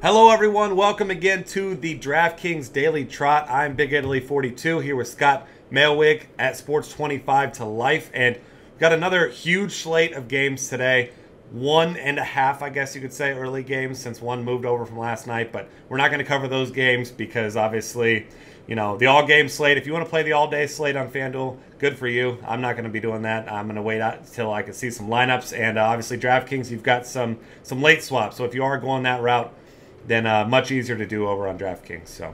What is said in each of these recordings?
Hello everyone, welcome again to the DraftKings Daily Trot. I'm Big Italy 42 here with Scott Mailwig at Sports 25 to Life, and we've got another huge slate of games today. One and a half, I guess you could say, early games since one moved over from last night, but we're not going to cover those games because obviously, you know, the all-game slate, if you want to play the all-day slate on FanDuel, good for you. I'm not going to be doing that. I'm going to wait out until I can see some lineups, and obviously DraftKings, you've got some late swaps, so if you are going that route, then much easier to do over on DraftKings. So, all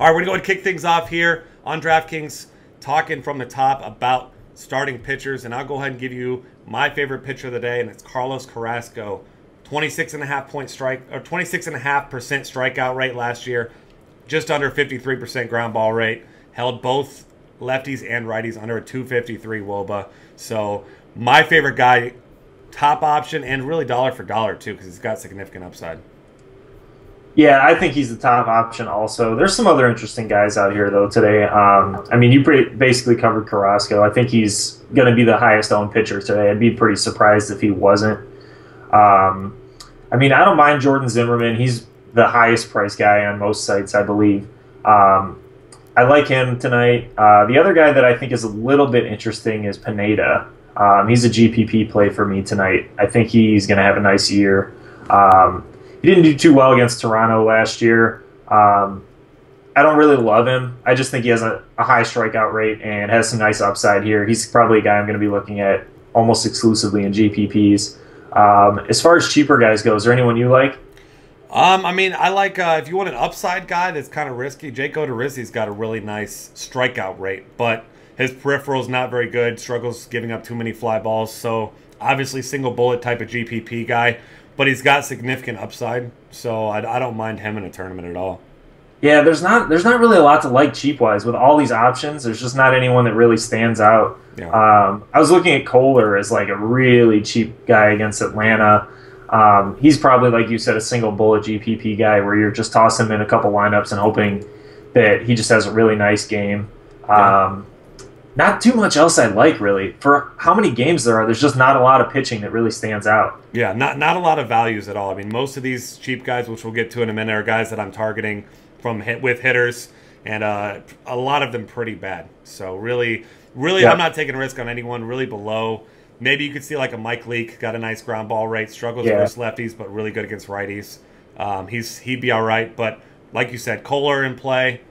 right, we're going to go ahead and kick things off here on DraftKings, talking from the top about starting pitchers, and I'll go ahead and give you my favorite pitcher of the day, and it's Carlos Carrasco. 26.5% strikeout rate last year, just under 53% ground ball rate, held both lefties and righties under a 253 WOBA. So my favorite guy, top option, and really dollar for dollar too, because he's got significant upside. Yeah, I think he's the top option also. There's some other interesting guys out here, though, today. I mean, you basically covered Carrasco. I think he's going to be the highest owned pitcher today. I'd be pretty surprised if he wasn't. I mean, I don't mind Jordan Zimmerman. He's the highest price guy on most sites, I believe. I like him tonight. The other guy that I think is a little bit interesting is Pineda. He's a GPP play for me tonight. I think he's going to have a nice year. He didn't do too well against Toronto last year. I don't really love him. I just think he has a high strikeout rate and has some nice upside here. He's probably a guy I'm going to be looking at almost exclusively in GPPs. As far as cheaper guys go, is there anyone you like? I mean, I like, if you want an upside guy that's kind of risky, Jake Odorizzi's got a really nice strikeout rate, but his peripheral's not very good, struggles giving up too many fly balls, so obviously single bullet type of GPP guy. But he's got significant upside, so I don't mind him in a tournament at all. Yeah, there's not really a lot to like cheap-wise. With all these options, there's just not anyone that really stands out. Yeah. I was looking at Kohler as like a really cheap guy against Atlanta. He's probably, like you said, a single bullet GPP guy where you're just tossing him in a couple lineups and hoping that he just has a really nice game. Yeah. Not too much else I like, really. For how many games there are, there's just not a lot of pitching that really stands out. Yeah, not a lot of values at all. I mean, most of these cheap guys, which we'll get to in a minute, are guys that I'm targeting with hitters, and a lot of them pretty bad. So really, yeah. I'm not taking a risk on anyone really below. Maybe you could see like a Mike Leake, got a nice ground ball rate, struggles against lefties, but really good against righties. He'd be all right, but like you said, Kohler in play.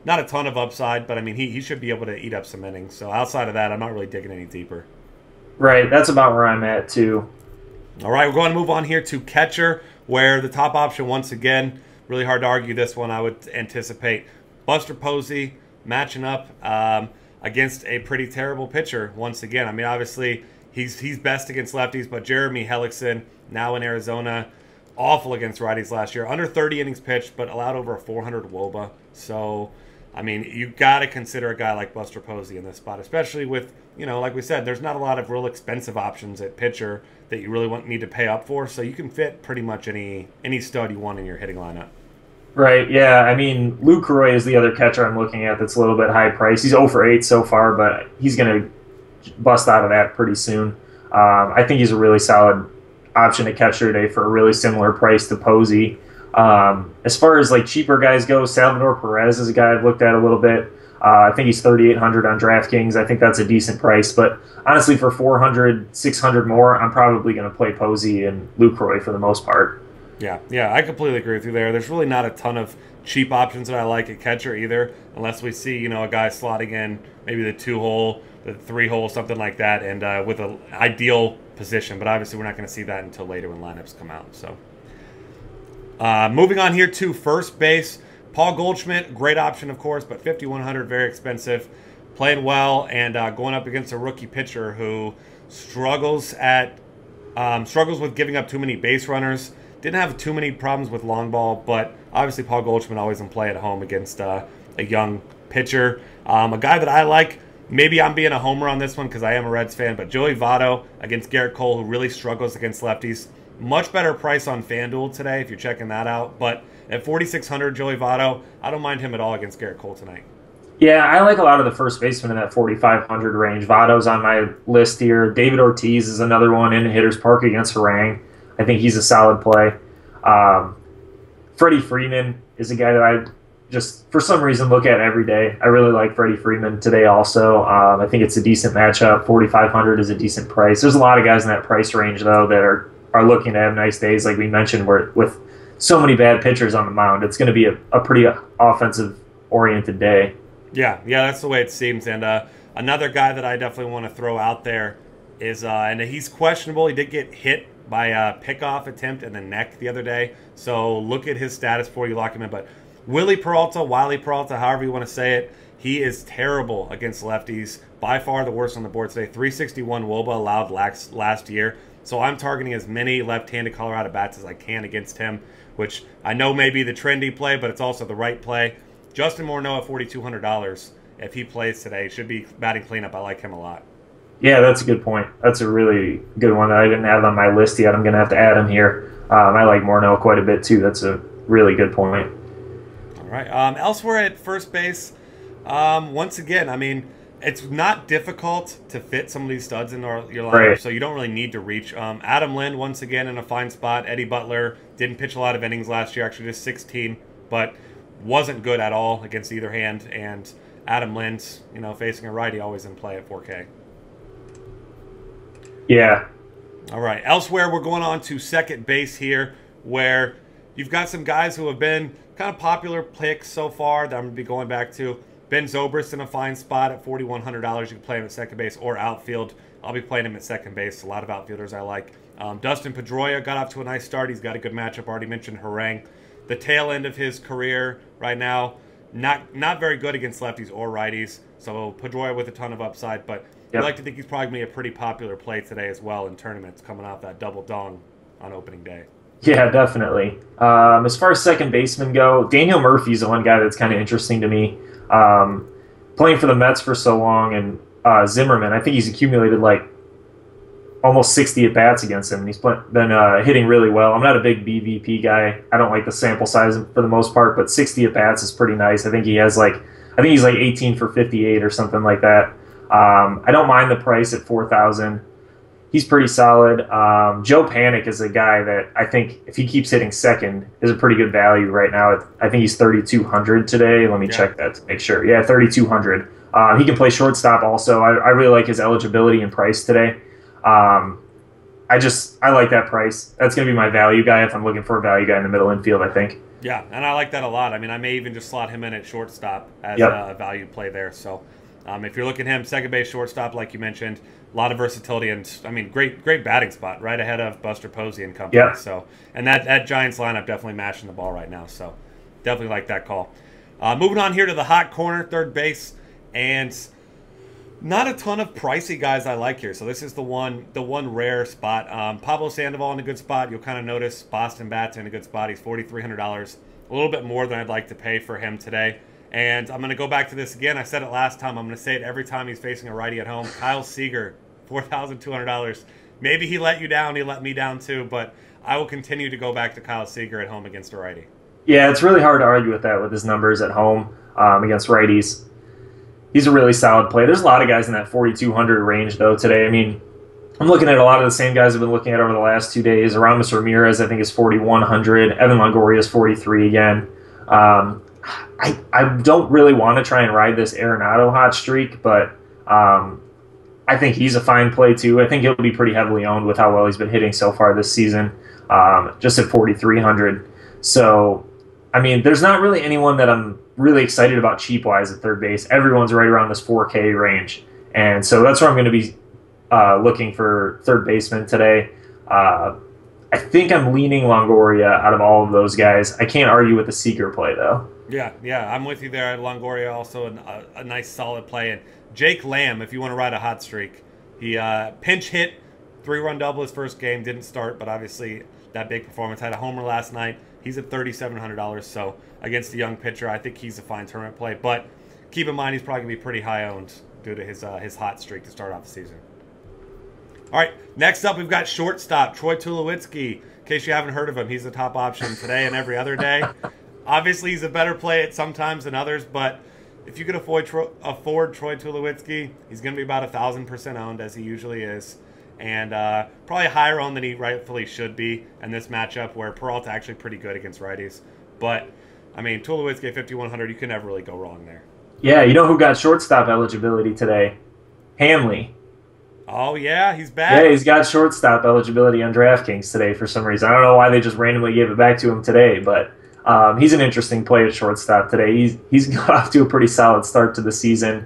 Not a ton of upside, but I mean, he should be able to eat up some innings. So outside of that, I'm not really digging any deeper. Right, that's about where I'm at too. All right, we're going to move on here to catcher, where the top option, once again, really hard to argue this one, I would anticipate. Buster Posey matching up against a pretty terrible pitcher once again. I mean, obviously, he's best against lefties, but Jeremy Hellickson, now in Arizona, awful against righties last year. Under 30 innings pitched, but allowed over a 400 WOBA. So, I mean, you got to consider a guy like Buster Posey in this spot, especially with, you know, like we said, there's not a lot of real expensive options at pitcher that you really need to pay up for. So you can fit pretty much any stud you want in your hitting lineup. Right, yeah. I mean, Luke Roy is the other catcher I'm looking at that's a little bit high price. He's 0 for 8 so far, but he's going to bust out of that pretty soon. I think he's a really solid option to catcher today for a really similar price to Posey. As far as like cheaper guys go, Salvador Perez is a guy I've looked at a little bit. I think he's 3,800 on DraftKings. I think that's a decent price, but honestly, for 400, 600 more, I'm probably going to play Posey and Lucroy for the most part. Yeah, I completely agree with you there. There's really not a ton of cheap options that I like at catcher either, unless we see, you know, a guy slotting in maybe the 2-hole, the 3-hole, something like that, and with an ideal position. But obviously, we're not going to see that until later when lineups come out. So, moving on here to first base. Paul Goldschmidt, great option, of course, but 5,100, very expensive. Playing well and going up against a rookie pitcher who struggles with giving up too many base runners. Didn't have too many problems with long ball, but obviously Paul Goldschmidt always in play at home against a young pitcher. A guy that I like, maybe I'm being a homer on this one because I am a Reds fan, but Joey Votto against Garrett Cole, who really struggles against lefties. Much better price on FanDuel today if you're checking that out, but at 4,600, Joey Votto, I don't mind him at all against Garrett Cole tonight. Yeah, I like a lot of the first basemen in that 4,500 range. Votto's on my list here. David Ortiz is another one in Hitter's Park against Harang. I think he's a solid play. Freddie Freeman is a guy that I just, for some reason, look at every day. I really like Freddie Freeman today also. I think it's a decent matchup. 4,500 is a decent price. There's a lot of guys in that price range, though, that are looking to have nice days. Like we mentioned, where with so many bad pitchers on the mound, it's going to be a pretty offensive-oriented day. Yeah, that's the way it seems. And another guy that I definitely want to throw out there is, and he's questionable. He did get hit by a pickoff attempt in the neck the other day. So look at his status before you lock him in. But Willie Peralta, however you want to say it, he is terrible against lefties. By far the worst on the board today. 361 WOBA allowed last year. So I'm targeting as many left-handed Colorado bats as I can against him, which I know may be the trendy play, but it's also the right play. Justin Morneau at $4,200. If he plays today, should be batting cleanup. I like him a lot. Yeah, that's a good point. That's a really good one that I didn't have on my list yet. I'm going to have to add him here. I like Morneau quite a bit, too. That's a really good point. All right. Elsewhere at first base, once again, I mean, it's not difficult to fit some of these studs in your lineup, right, so you don't really need to reach. Adam Lind, once again, in a fine spot. Eddie Butler didn't pitch a lot of innings last year, actually just 16, but wasn't good at all against either hand. And Adam Lind, facing a righty, always in play at 4K. Yeah. All right. Elsewhere, we're going on to second base here, where you've got some guys who have been kind of popular picks so far that I'm going to be going back to. Ben Zobrist in a fine spot at $4,100. You can play him at second base or outfield. I'll be playing him at second base. A lot of outfielders I like. Dustin Pedroia got off to a nice start. He's got a good matchup. Already mentioned Harang. The tail end of his career right now, not very good against lefties or righties. So Pedroia with a ton of upside, but I'd like to think he's probably going to be a pretty popular play today as well in tournaments, coming off that double dong on opening day. Yeah, definitely. As far as second basemen go, Daniel Murphy's the one guy that's kind of interesting to me. Playing for the Mets for so long, and Zimmerman, I think he's accumulated like almost 60 at-bats against him. He's been hitting really well. I'm not a big BVP guy. I don't like the sample size for the most part, but 60 at-bats is pretty nice. I think he's like 18 for 58 or something like that. I don't mind the price at $4,000. He's pretty solid. Joe Panic is a guy that I think if he keeps hitting second is a pretty good value right now. I think he's 3,200 today. Let me check that to make sure. Yeah, 3,200. He can play shortstop also. I really like his eligibility and price today. I like that price. That's going to be my value guy if I'm looking for a value guy in the middle infield, I think. Yeah, and I like that a lot. I mean, I may even just slot him in at shortstop as a value play there. So if you're looking at him, second base, shortstop, like you mentioned, a lot of versatility, and I mean, great batting spot, right ahead of Buster Posey and company. Yeah. So, and that Giants lineup definitely mashing the ball right now. So, definitely like that call. Moving on here to the hot corner, third base, and not a ton of pricey guys I like here. So this is the one rare spot. Pablo Sandoval in a good spot. You'll kind of notice Boston Bats in a good spot. He's $4,300, a little bit more than I'd like to pay for him today. And I'm going to go back to this again. I said it last time. I'm going to say it every time he's facing a righty at home. Kyle Seager, $4,200. Maybe he let you down. He let me down too. But I will continue to go back to Kyle Seager at home against a righty. Yeah, it's really hard to argue with that with his numbers at home against righties. He's a really solid play. There's a lot of guys in that 4,200 range, though, today. I mean, I'm looking at a lot of the same guys I've been looking at over the last 2 days. Aramis Ramirez, I think, is 4,100. Evan Longoria is 43 again. I don't really want to try and ride this Arenado hot streak, but I think he's a fine play too. I think he'll be pretty heavily owned with how well he's been hitting so far this season, just at 4,300. So, I mean, there's not really anyone that I'm really excited about cheap-wise at third base. Everyone's right around this 4K range, and so that's where I'm going to be looking for third baseman today. I think I'm leaning Longoria out of all of those guys. I can't argue with the Seager play, though. Yeah, I'm with you there. Longoria also a nice solid play. And Jake Lamb, if you want to ride a hot streak, he pinch hit, 3-run double his first game, didn't start, but obviously that big performance. Had a homer last night. He's at $3,700, so against the young pitcher, I think he's a fine tournament play. But keep in mind he's probably going to be pretty high owned due to his hot streak to start off the season. All right, next up we've got shortstop Troy Tulowitzki. In case you haven't heard of him, he's the top option today and every other day. Obviously, he's a better play at sometimes than others, but if you could afford Troy Tulowitzki, he's going to be about 1,000% owned, as he usually is. and probably higher owned than he rightfully should be in this matchup, where Peralta actually pretty good against righties. But I mean, Tulowitzki at 5,100, you can never really go wrong there. Yeah, you know who got shortstop eligibility today? Hanley. Oh, yeah, he's back. Yeah, he's got shortstop eligibility on DraftKings today for some reason. I don't know why they just randomly gave it back to him today, but he's an interesting play at shortstop today. He's got off to a pretty solid start to the season.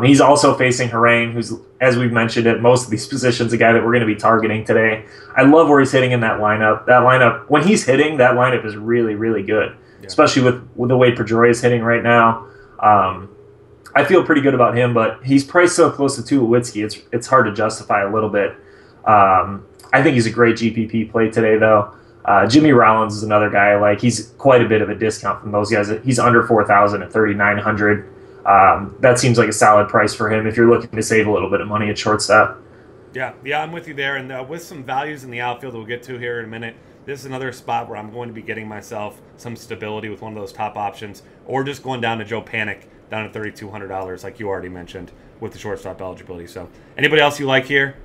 He's also facing Harang, who's, as we've mentioned at most of these positions, a guy that we're going to be targeting today. I love where he's hitting in that lineup. That lineup, when he's hitting, that lineup is really, really good, especially with the way Pedroia is hitting right now. I feel pretty good about him, but he's priced so close to Tulowitzki, it's hard to justify a little bit. I think he's a great GPP play today, though. Jimmy Rollins is another guy. Like, he's quite a bit of a discount from those guys. He's under 4,000 at 3,900. That seems like a solid price for him if you're looking to save a little bit of money at shortstop. Yeah, I'm with you there. And with some values in the outfield that we'll get to here in a minute, this is another spot where I'm going to be getting myself some stability with one of those top options, or just going down to Joe Panic down at $3,200, like you already mentioned, with the shortstop eligibility. So, anybody else you like here?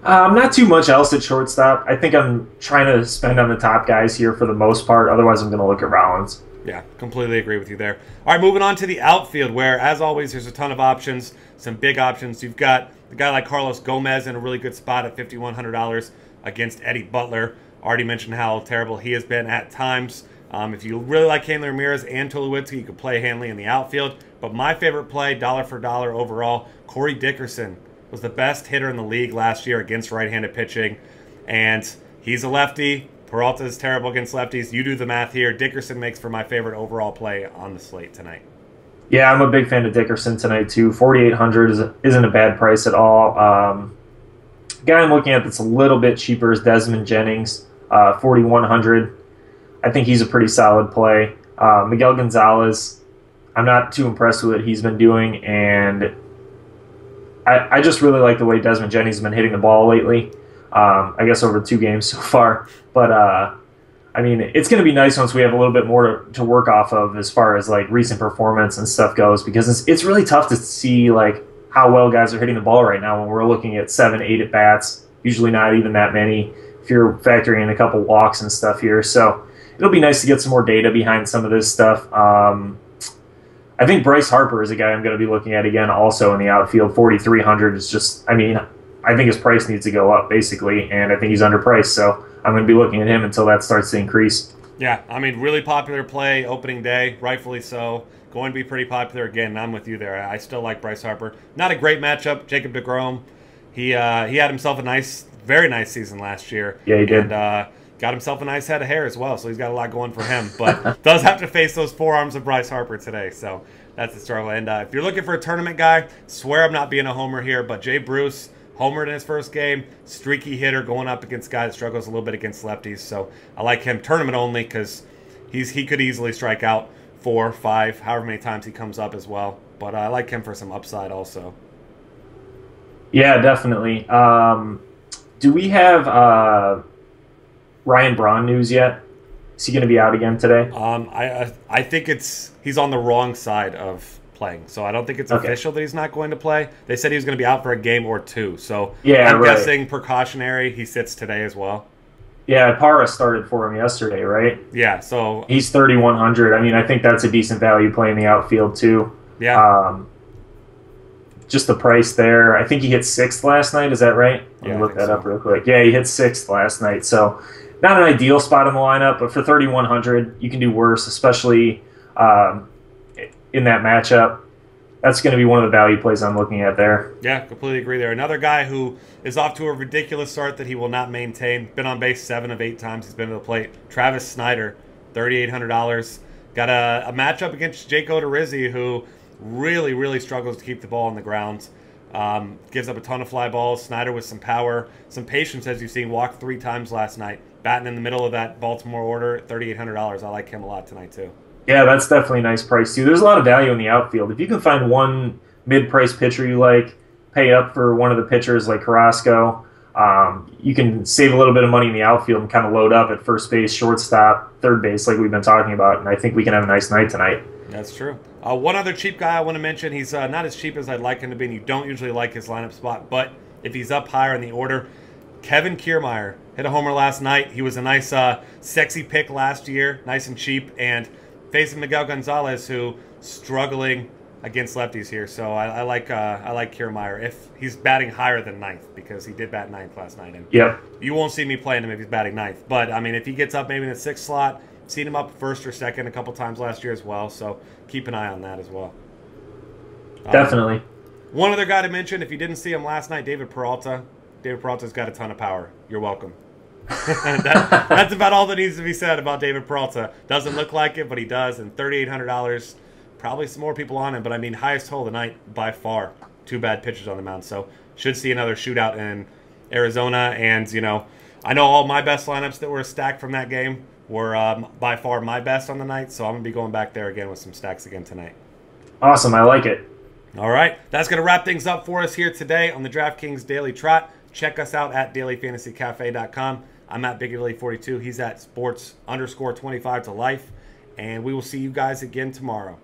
Not too much else at shortstop. I think I'm trying to spend on the top guys here for the most part. Otherwise, I'm going to look at Rollins. Yeah, completely agree with you there. All right, moving on to the outfield, where, as always, there's a ton of options, some big options. You've got a guy like Carlos Gomez in a really good spot at $5,100 against Eddie Butler. Already mentioned how terrible he has been at times. If you really like Hanley Ramirez and Tulowitzki, you could play Hanley in the outfield. But my favorite play, dollar for dollar overall, Corey Dickerson was the best hitter in the league last year against right-handed pitching. And he's a lefty. Peralta is terrible against lefties. You do the math here. Dickerson makes for my favorite overall play on the slate tonight. Yeah, I'm a big fan of Dickerson tonight, too. 4,800 isn't a bad price at all. Guy I'm looking at that's a little bit cheaper is Desmond Jennings, 4,100. I think he's a pretty solid play. Miguel Gonzalez, I'm not too impressed with what he's been doing, and I just really like the way Desmond Jennings has been hitting the ball lately. I guess over 2 games so far. But, I mean, it's going to be nice once we have a little bit more to work off of as far as, like, recent performance and stuff goes, because it's really tough to see, like, how well guys are hitting the ball right now when we're looking at 7, 8 at-bats, usually not even that many if you're factoring in a couple walks and stuff here. So it'll be nice to get some more data behind some of this stuff. I think Bryce Harper is a guy I'm going to be looking at again also in the outfield. 4,300 is just, I mean, I think his price needs to go up, basically, and I think he's underpriced, so I'm going to be looking at him until that starts to increase. Yeah, I mean, really popular play opening day, rightfully so. Going to be pretty popular again. I'm with you there. I still like Bryce Harper. Not a great matchup. Jacob deGrom, he had himself a very nice season last year. Yeah, he did. And got himself a nice head of hair as well, so he's got a lot going for him. But does have to face those forearms of Bryce Harper today, so that's the struggle. And if you're looking for a tournament guy, swear I'm not being a homer here, but Jay Bruce homered in his first game, streaky hitter going up against a guy that struggles a little bit against lefties. So I like him tournament only because he could easily strike out 4, 5, however many times he comes up as well. But I like him for some upside also. Yeah, definitely. Do we have Ryan Braun news yet? Is he going to be out again today? I think he's on the wrong side of playing, so I don't think it's official that he's not going to play. They said he was going to be out for a game or 2, so I'm guessing precautionary he sits today as well. Yeah, Parra started for him yesterday, right? Yeah, so he's 3,100. I mean, I think that's a decent value play in the outfield too. Yeah. Just the price there. I think he hit 6th last night. Is that right? Let me look that up real quick. Yeah, he hit 6th last night. So not an ideal spot in the lineup, but for 3,100, you can do worse, especially in that matchup. That's going to be one of the value plays I'm looking at there. Yeah, completely agree there. Another guy who is off to a ridiculous start that he will not maintain. Been on base 7 of 8 times he's been to the plate. Travis Snyder, $3,800. Got a matchup against Jake Odorizzi, who really, really struggles to keep the ball on the ground. Gives up a ton of fly balls. Snyder with some power, some patience, as you've seen, walked 3 times last night. Batting in the middle of that Baltimore order, $3,800. I like him a lot tonight, too. Yeah, that's definitely a nice price, too. There's a lot of value in the outfield. If you can find one mid-price pitcher you like, pay up for one of the pitchers like Carrasco, you can save a little bit of money in the outfield and kind of load up at first base, shortstop, third base like we've been talking about, and I think we can have a nice night tonight. That's true. One other cheap guy I want to mention, he's not as cheap as I'd like him to be, and you don't usually like his lineup spot, but if he's up higher in the order. Kevin Kiermaier hit a homer last night. He was a nice, sexy pick last year, nice and cheap, and facing Miguel Gonzalez, who struggling against lefties here. So I like Kiermaier if he's batting higher than ninth, because he did bat ninth last night. And you won't see me playing him if he's batting ninth. But, I mean, if he gets up maybe in the sixth slot, seen him up first or second a couple times last year as well. So keep an eye on that as well. Definitely. One other guy to mention, if you didn't see him last night, David Peralta. David Peralta's got a ton of power. You're welcome. That's about all that needs to be said about David Peralta. Doesn't look like it, but he does. And $3,800, probably some more people on him. But, I mean, highest total of the night by far. 2 bad pitchers on the mound. So should see another shootout in Arizona. And, you know, I know all my best lineups that were stacked from that game were by far my best on the night. So I'm going to be going back there again with some stacks again tonight. Awesome. I like it. All right. That's going to wrap things up for us here today on the DraftKings Daily Trot. Check us out at dailyfantasycafe.com. I'm at BigGaily42. He's at sports_25 to life. And we will see you guys again tomorrow.